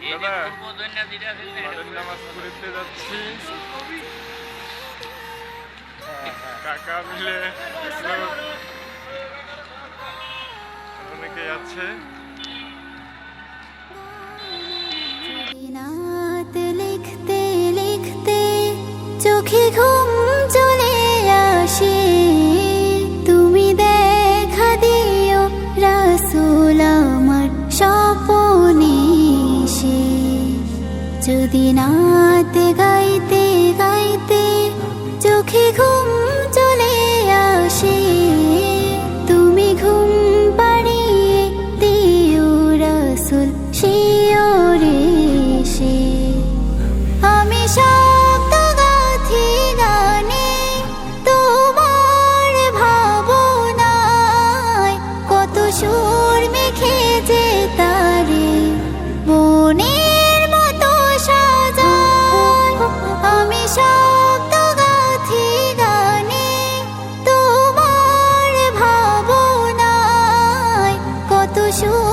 দাদা বাড়ির নামাজ পড়তে যাচ্ছি। কাকা মিলে অনেকেই আছে। লিখতে লিখতে চোখে ঘুম চলে আসে, তুমি দেখা দিও রাসূল আমার স্বপনে এসে। যদি নাত গাইতে গাইতে চোখে ঘুম চলে আসে, তুমি ঘুম পাড়িয়ে দিও রাসূল শিওরে এসে। আমি শব্দ গাথি গানে তোমার ভাবনায়, কত সুর মেখে যে তারে বনের মতো সাজায়। আমি শব্দ গাথি গানে তোমার ভাবনায়, কত সুর